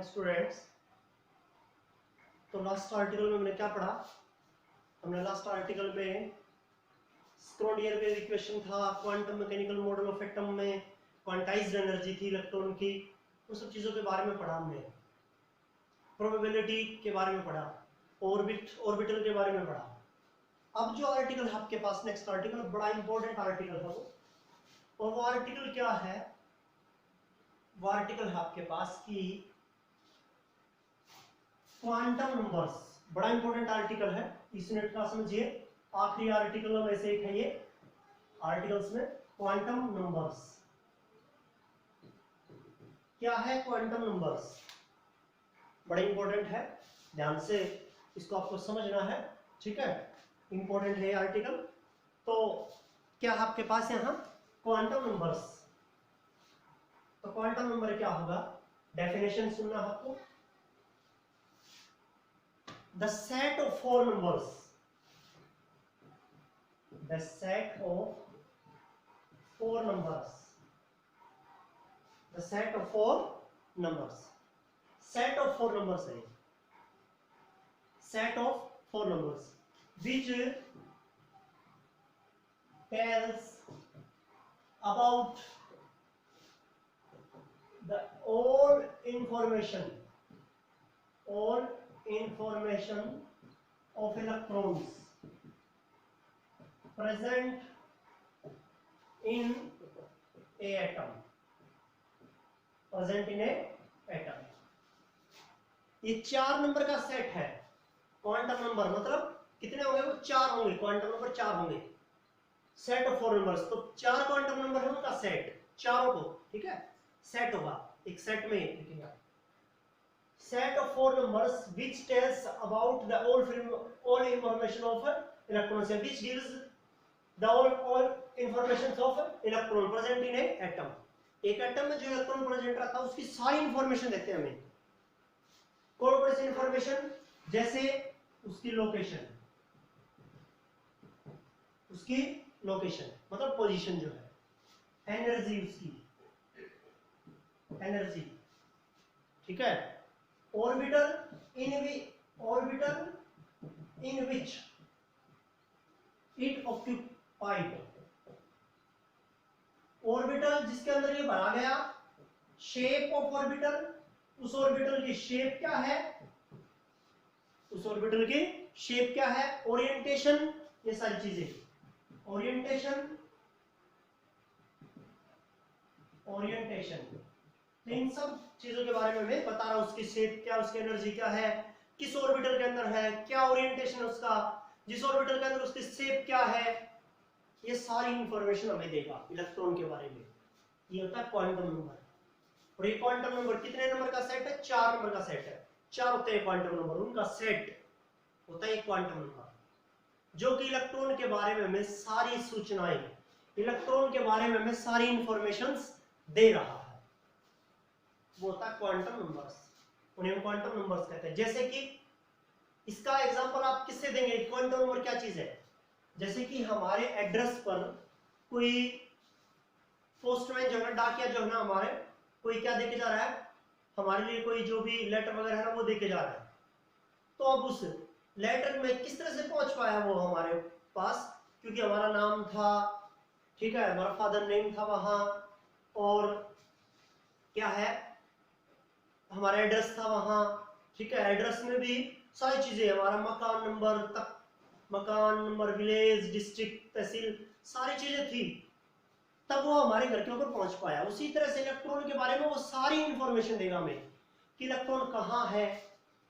Morning students. तो last article में हमने क्या पढ़ा? हमने लास्ट आर्टिकल में स्क्रोडियर वेव इक्वेशन था, quantum mechanical model of atom में क्वांटाइज्ड एनर्जी थी इलेक्ट्रॉन की, उन सब चीज़ों के बारे में पढ़ा हमने। प्रोबेबिलिटी के बारे में पढ़ा, ऑर्बिटल के बारे में पढ़ा। अब जो आर्टिकल है आपके पास, नेक्स्ट आर्टिकल बड़ा इंपॉर्टेंट आर्टिकल है वो, और वो आर्टिकल क्या है? वो आर्टिकल है आपके पास कि क्वांटम नंबर्स। बड़ा इंपॉर्टेंट आर्टिकल है, इस यूनिट का समझिए आखिरी आर्टिकल में से एक है ये। आर्टिकल्स में क्वांटम नंबर्स क्या है? क्वांटम नंबर्स बड़ा इंपॉर्टेंट है, ध्यान से इसको आपको समझना है, ठीक है? इंपॉर्टेंट है आर्टिकल। तो क्या आपके पास यहाँ क्वांटम नंबर्स, तो क्वांटम नंबर क्या होगा? डेफिनेशन सुनना आपको। The set of four numbers, the set of four numbers, the set of four numbers, set of four numbers है, set of four numbers which tells about the all information of electrons present in a atom, present in a atom। ये चार number का set है quantum number, मतलब कितने होंगे? वो चार होंगे, क्वांटम नंबर चार होंगे। सेट ऑफ फोर नंबर्स, तो चार क्वांटम नंबर है उनका सेट, चारों को, ठीक है? सेट होगा, एक सेट में लिखेंगे। Set of four numbers which tells about the all information of electrons, which gives the all information of electron present in a atom। एक एटम में जो इलेक्ट्रॉन प्रेजेंट रहता है उसकी सारी इंफॉर्मेशन देते हैं हमें। कौन कौन सी इंफॉर्मेशन? जैसे उसकी लोकेशन, मतलब पोजीशन जो है, एनर्जी, उसकी एनर्जी, ठीक है? orbital in which it occupied, orbital जिसके अंदर ये भरा गया, शेप ऑफ ऑर्बिटल, उस ऑर्बिटल की शेप क्या है, उस ऑर्बिटल की शेप क्या है, ओरिएंटेशन, ये सारी चीजें, ओरिएंटेशन, इन सब चीजों के बारे में मैं बता रहा हूं। उसकी शेप क्या, उसकी एनर्जी क्या है, किस ऑर्बिटल के अंदर है, क्या ओरिएंटेशन है उसका, जिस ऑर्बिटल के अंदर उसकी शेप क्या है, ये सारी इंफॉर्मेशन हमें देगा इलेक्ट्रॉन के बारे में। ये होता है क्वांटम नंबर। और ये क्वांटम नंबर कितने नंबर का सेट है? चार नंबर का सेट है। चार होते हैं क्वांटम नंबर, उनका सेट होता है क्वांटम नंबर, जो कि इलेक्ट्रॉन के बारे में हमें सारी सूचनाएं, इलेक्ट्रॉन के बारे में हमें सारी इंफॉर्मेशन दे रहा है, वो होता है क्वांटम नंबर्स। उन्हें हम क्वांटम नंबर्स कहते हैं। जैसे कि इसका एग्जांपल आप किससे देंगे? क्वांटम नंबर क्या चीज है? जैसे कि हमारे एड्रेस पर कोई पोस्टमैन जो है, डाकिया जो है ना, हमारे कोई क्या देके जा रहा है, हमारे लिए कोई जो भी लेटर वगैरह है ना वो देके जा रहा है। तो अब उस लेटर में किस तरह से पहुंच पाया वो हमारे पास? क्योंकि हमारा नाम था, ठीक है, हमारा फादर नेम था वहां, और क्या है, हमारा एड्रेस था वहां, ठीक है? एड्रेस में भी सारी चीजें, हमारा मकान नंबर तक, मकान नंबर, विलेज, डिस्ट्रिक्ट, तहसील, सारी चीजें थी, तब वो हमारे घर के ऊपर पहुंच पाया। उसी तरह से इलेक्ट्रॉन के बारे में वो सारी इंफॉर्मेशन देगा हमें कि इलेक्ट्रॉन कहाँ है,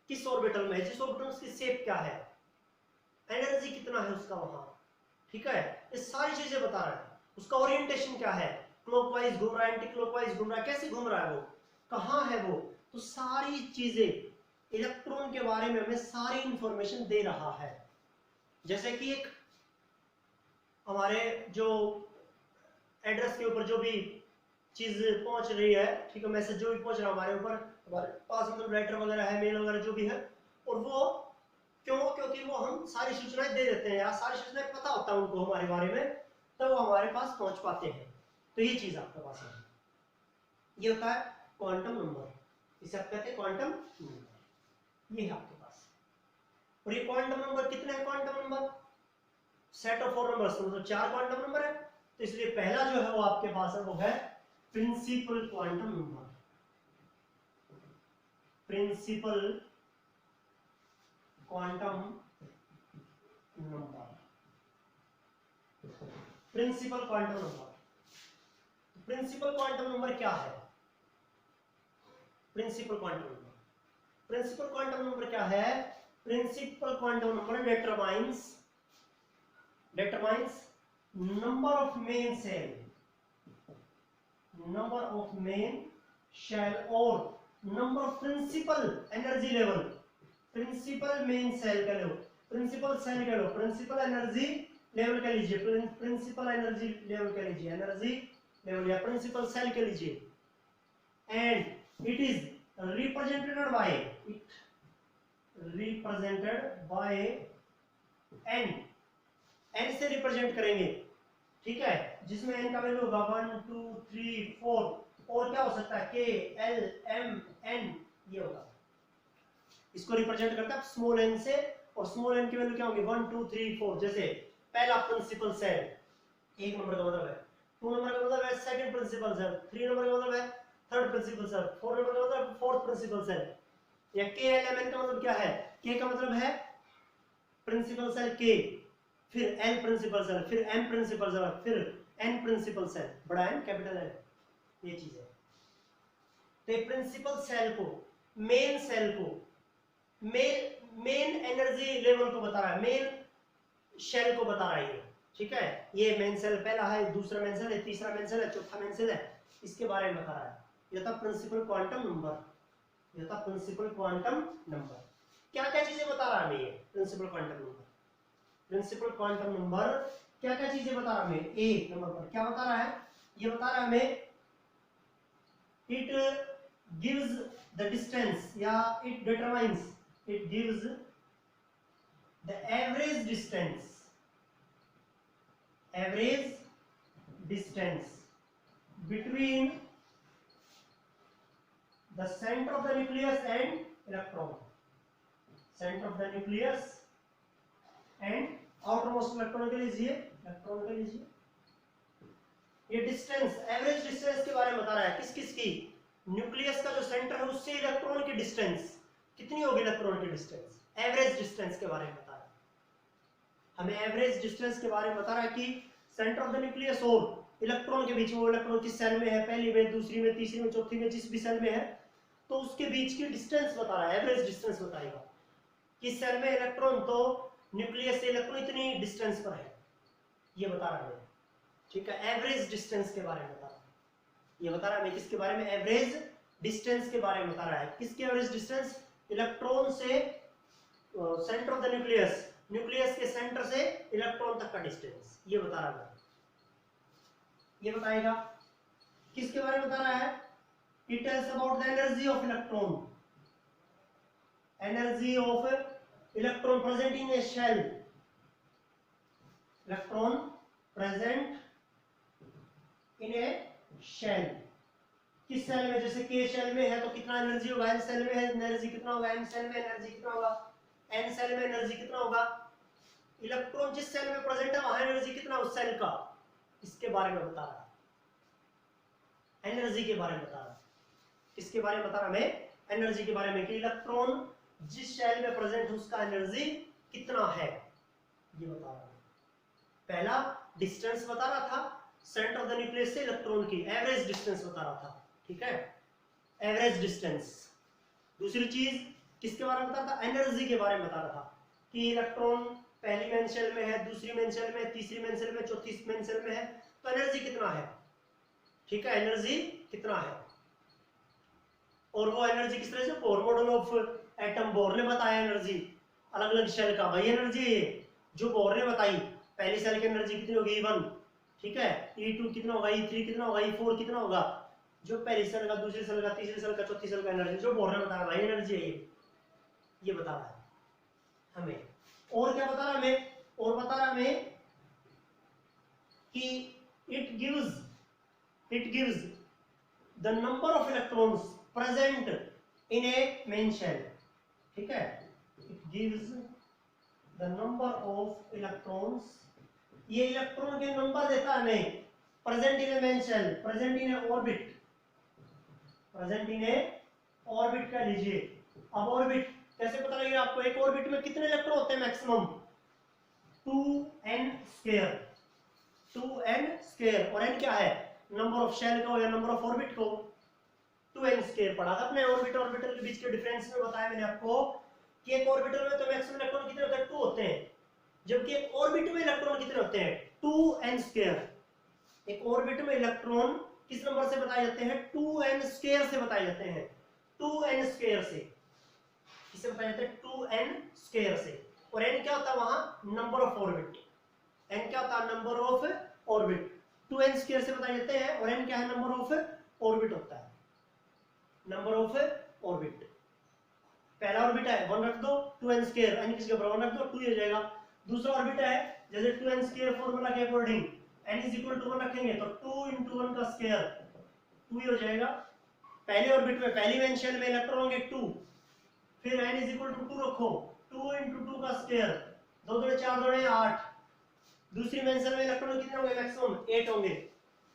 किस ऑर्बिटल में है, जिस ऑर्बिटल में उसकी शेप क्या है, एनर्जी कितना है उसका वहां, ठीक है? ये सारी चीजें बता रहा है। उसका ओरिएंटेशन क्या है, क्लॉकवाइज घूम रहा है, एंटी क्लॉकवाइज घूम रहा है, कैसे घूम रहा है वो, कहाँ है वो, तो सारी चीजें इलेक्ट्रॉन के बारे में हमें सारी इंफॉर्मेशन दे रहा है। जैसे कि एक हमारे जो एड्रेस के ऊपर जो भी चीज पहुंच रही है, ठीक है, मैसेज जो भी पहुंच रहा है हमारे ऊपर, हमारे पास मतलब लेटर वगैरह है, मेल वगैरह जो भी है, और वो क्योंकि वो हम सारी सूचनाएं दे देते हैं, या सारी सूचनाएं पता होता है उनको हमारे बारे में, तब वो हमारे पास पहुंच पाते हैं। तो ये चीज आपके पास है, ये होता है क्वांटम नंबर। इसे आप कहते हैं क्वांटम नंबर। ये है आपके पास। और ये क्वांटम नंबर कितने हैं? Quantum number set of 4 numbers, मतलब 4 क्वांटम नंबर है। तो इसलिए पहला जो है वो आपके पास है वो है principal quantum number. Principal quantum number, principal quantum number. Principal quantum number क्या है? Principal quantum number, principal quantum number क्या है? Principal quantum number determines number of main shell और number of principal energy level, principal main cell का लो, principal cell का लो, principal energy level का लीजिए, principal energy level का लीजिए, energy level या principal cell का लीजिए, and it is represented by n, n से रिप्रेजेंट करेंगे, ठीक है, जिसमें n का वैल्यू होगा 1 2 3 4, और क्या हो सकता है k l m n, ये होगा। इसको रिप्रेजेंट करता है स्मॉल n से, और स्मॉल n की वैल्यू क्या होगी 1 2 3 4। जैसे पहला प्रिंसिपल सेल 1 नंबर का मतलब है, 2 नंबर का मतलब है सेकंड प्रिंसिपल सेल, 3 नंबर का मतलब है थर्ड प्रिंसिपल सेल, 4 नंबर का मतलब फोर्थ प्रिंसिपल सेल। या k l m n का मतलब क्या है? k का मतलब है प्रिंसिपल सेल k, फिर n प्रिंसिपल सेल, फिर m प्रिंसिपल सेल, फिर n प्रिंसिपल सेल, बड़ा n कैपिटल n, ये चीज है। तो प्रिंसिपल सेल को, मेन सेल को, मेन एनर्जी लेवल को बता रहा है, मेन शेल को बता रहा है ये, ठीक है। ये मेन सेल पहला है, दूसरा मेन सेल है, तीसरा मेन सेल है, चौथा मेन सेल है, इसके बारे में बता रहा है। ये था प्रिंसिपल क्वांटम नंबर, ये था प्रिंसिपल क्वांटम नंबर। क्या क्या चीजें बता रहा है ये principal quantum number? Principal quantum number क्या क्या चीजें बता रहा है हमें? ए नंबर पर क्या बता रहा है? ये बता रहा है हमें इट गिव्स द डिस्टेंस, या it determines, it gives the average distance between the center of the nucleus and electron, center of the nucleus and outermost electron के लीजिए, इलेक्ट्रॉन के लीजिए। ये डिस्टेंस, एवरेज डिस्टेंस के बारे में बता रहा है, किस किस की? न्यूक्लियस का जो सेंटर है उससे इलेक्ट्रॉन की डिस्टेंस कितनी होगी, इलेक्ट्रॉन की डिस्टेंस, एवरेज डिस्टेंस के बारे में बता रहा है हमें। एवरेज डिस्टेंस के बारे में बता रहा है कि सेंटर ऑफ द न्यूक्लियस और इलेक्ट्रॉन के बीच में, वो इलेक्ट्रॉन किस सेल में है, पहली में, दूसरी में, तीसरी में, चौथी में, जिस भी सेल में है, तो उसके बीच की डिस्टेंस बता रहा है, एवरेज डिस्टेंस बताएगा। किस सेल में इलेक्ट्रॉन, तो न्यूक्लियस से इलेक्ट्रॉन इतनी डिस्टेंस पर है, ये बता रहा है, ठीक है। एवरेज डिस्टेंस के बारे में बता रहा है, ये बता रहा है किसके बारे में? एवरेज डिस्टेंस के बारे में बता रहा है। किसकी एवरेज डिस्टेंस? इलेक्ट्रॉन से centre of the nucleus, nucleus के सेंटर से इलेक्ट्रॉन तक का डिस्टेंस, ये बता रहा है, ये बताएगा। किसके बारे में बता रहा है? It tells about the energy of electron, energy of electron present in a shell, electron present in a shell. किस सेल में? जैसे के शेल में है तो कितना एनर्जी होगा, एन सेल में है एनर्जी कितना होगा, एम सेल में एनर्जी कितना होगा, एन सेल में एनर्जी कितना होगा। इलेक्ट्रॉन जिस सेल में प्रेजेंट है वहां एनर्जी कितना उस सेल का, इसके बारे में बता रहा है, एनर्जी के बारे में बता रहा है। किसके बारे में बता रहा है हमें? एनर्जी के बारे में, कि इलेक्ट्रॉन जिस शेल में प्रेजेंट है उसका एनर्जी कितना है, ये बता रहा है। पहला डिस्टेंस बता रहा था सेंटर ऑफ द न्यूक्लियस से इलेक्ट्रॉन की, एवरेज डिस्टेंस बता रहा था, ठीक है, एवरेज डिस्टेंस। दूसरी चीज किसके बारे में बता रहा था? एनर्जी के बारे में बता रहा था, कि इलेक्ट्रॉन पहली मेन शेल में है, दूसरी मेन शेल में, तीसरी मेन शेल में, चौथी मेन शेल में है, तो एनर्जी कितना है, ठीक है, एनर्जी कितना है। और वो एनर्जी किस तरह से? Bohr model of atom, bore ने बताया एनर्जी अलग अलग शेल का, वही एनर्जी है जो बोर ने बताई। पहली सेल की एनर्जी कितनी होगी, E1, ठीक है, E2 कितना होगा, E3 कितना होगा, E4 कितना होगा, जो पहली सेल का, दूसरी सेल का, तीसरी सेल का, चौथी सेल का एनर्जी जो बोर ने बताया, वही एनर्जी है ये बता रहा है हमें। और क्या बता रहा है हमें? और बता रहा है हमें कि it gives the number of electrons present in a main shell, ठीक है, it gives the number of electrons, ये इलेक्ट्रॉन के नंबर देता है हमें, present in a main shell, present in a orbit, present in a orbit का लीजिए। अब ऑर्बिट कैसे पता लगेगा आपको, एक ऑर्बिट में कितने इलेक्ट्रॉन होते हैं maximum, 2n square, 2n square, और n क्या है, नंबर ऑफ शेल को या नंबर ऑफ ऑर्बिट को, 2n स्क्वायर पढ़ा था अपने ऑर्बिट ऑर्बिटल के बीच के डिफरेंस में, बताया मैंने आपको कि एक ऑर्बिटल में तो मैक्सिमम इलेक्ट्रॉन कितने होते हैं, 2 होते हैं, जबकि एक ऑर्बिट में इलेक्ट्रॉन कितने होते हैं, 2n स्क्वायर। एक ऑर्बिट में इलेक्ट्रॉन किस नंबर से बताए जाते हैं, 2n स्क्वायर से बताए जाते हैं, 2n स्क्वायर से, किससे बताए जाते हैं, 2n स्क्वायर से। और n क्या होता है वहां, नंबर ऑफ ऑर्बिट, n क्या होता है, number of orbit, 2n square से बताए जाते हैं, और n क्या है, नंबर ऑफ ऑर्बिट होता है, नंबर ऑफ ऑर्बिट। पहला ऑर्बिट है 1 रख दो, 2n स्क्वायर, n किसके ऊपर 1 रख दो, 2 ही हो जाएगा। दूसरा ऑर्बिट है जैसे 2n स्क्वायर फॉर्मूला के according n is equal to 1 रखेंगे तो 2 into 1 का स्क्वायर 2 ही हो जाएगा। पहले ऑर्बिट में पहली मेन शेल में इलेक्ट्रॉन होंगे 2, फिर n इज इक्वल टू 2 रखो, 2 into 2 का स्क्वायर, 2 2 4 2 8। दूसरी मेन शेल में इलेक्ट्रॉन कितने होंगे, मैक्सिमम 8 होंगे।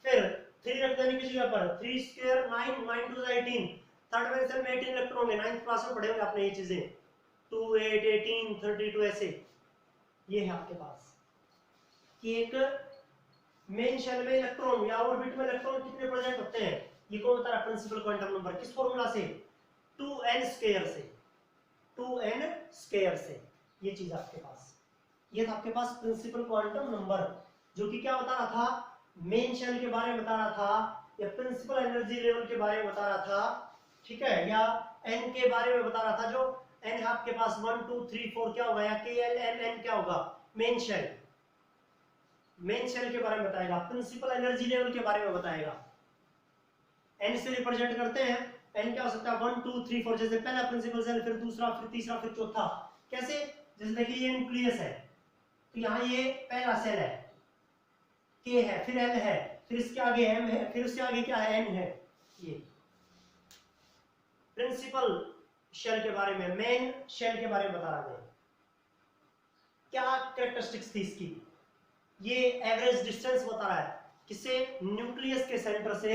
फिर 3 रख देने की जगह पर 3 स्क्वायर 9, 9 2 18। थर्ड मेन शेल में 18 इलेक्ट्रॉन होंगे, 9th क्लास में पढ़े होंगे आपने ये चीजें, 2 8 18 32 ऐसे। ये है आपके पास कि एक मेन शेल में इलेक्ट्रॉन या ऑर्बिट में इलेक्ट्रॉन कितने प्रेजेंट होते हैं, ये कौन बता रहा है, प्रिंसिपल क्वांटम नंबर, किस फॉर्मूला से, 2n स्क्वायर से, 2n स्क्वायर से। ये चीज आपके पास, ये था आपके पास प्रिंसिपल क्वांटम नंबर, जो कि क्या बता रहा था, मेन शेल के बारे में बता रहा था, या प्रिंसिपल एनर्जी लेवल के बारे में बता रहा था, ठीक है, या n के बारे में बता रहा था। जो n आपके पास 1 2 3 4 क्या होगा, या KLMN क्या होगा, मेन शेल, मेन शेल के बारे में बताएगा, प्रिंसिपल एनर्जी लेवल के बारे में बताएगा। n से रिप्रेजेंट करते हैं, n क्या हो सकता है, 1 2 3 4, जैसे पहला प्रिंसिपल शेल, फिर दूसरा, फिर तीसरा, फिर चौथा। कैसे, जैसे देखिए ये न्यूक्लियस है, तो यहाँ ये पहला सेल है, K है, फिर L है, फिर इसके आगे M है, फिर उसके आगे क्या है, N है। ये प्रिंसिपल शेल के बारे में, मेन शेल के बारे में बता रहा है। क्या कैरेक्टरिस्टिक्स थी इसकी, ये एवरेज डिस्टेंस बता रहा है, किससे, न्यूक्लियस के सेंटर से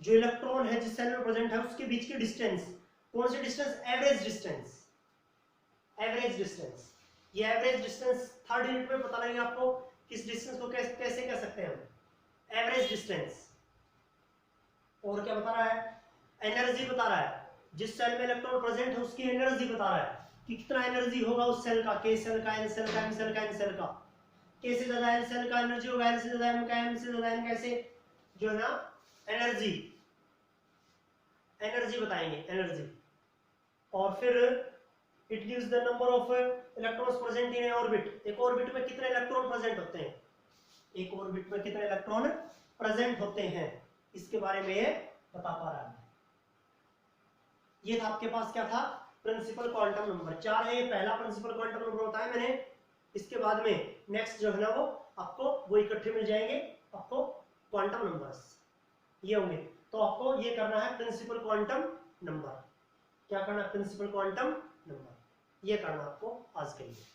जो इलेक्ट्रॉन है जिस सेल में प्रेजेंट है उसके बीच की डिस्टेंस, कौन सी distance, average distance, average distance. ये एवरेज डिस्टेंस थर्ड यूनिट में पता लगेगा आपको, किस डिस्टेंस को कैसे कह सकते हैं हम, एवरेज डिस्टेंस। और क्या बता रहा है, एनर्जी बता रहा है, जिस सेल में इलेक्ट्रॉन प्रेजेंट है उसकी एनर्जी बता रहा है कि कितना एनर्जी होगा उस सेल का, K सेल का, N सेल का, M सेल का, N सेल का। K से ज्यादा N सेल का एनर्जी होगा, N से ज्यादा M का, M से ज्यादा N, कैसे जो है ना एनर्जी, एनर्जी बताएंगे, एनर्जी। और फिर it gives the number of electrons present in orbit, एक ऑर्बिट में कितने इलेक्ट्रॉन प्रेजेंट होते हैं, एक ऑर्बिट में कितने इलेक्ट्रॉन प्रेजेंट होते हैं, इसके बारे में ये बता पा रहा है। ये था आपके पास क्या था, प्रिंसिपल क्वांटम नंबर। 4 है, ये पहला प्रिंसिपल क्वांटम नंबर बताया मैंने। इसके बाद में नेक्स्ट जो है ना वो वो इकट्ठे मिल जाएंगे आपको, क्वांटम नंबर्स ये होंगे। तो आपको ये करना है प्रिंसिपल क्वांटम नंबर, क्या करना है, प्रिंसिपल क्वांटम नंबर, ये करना आपको आज के लिए।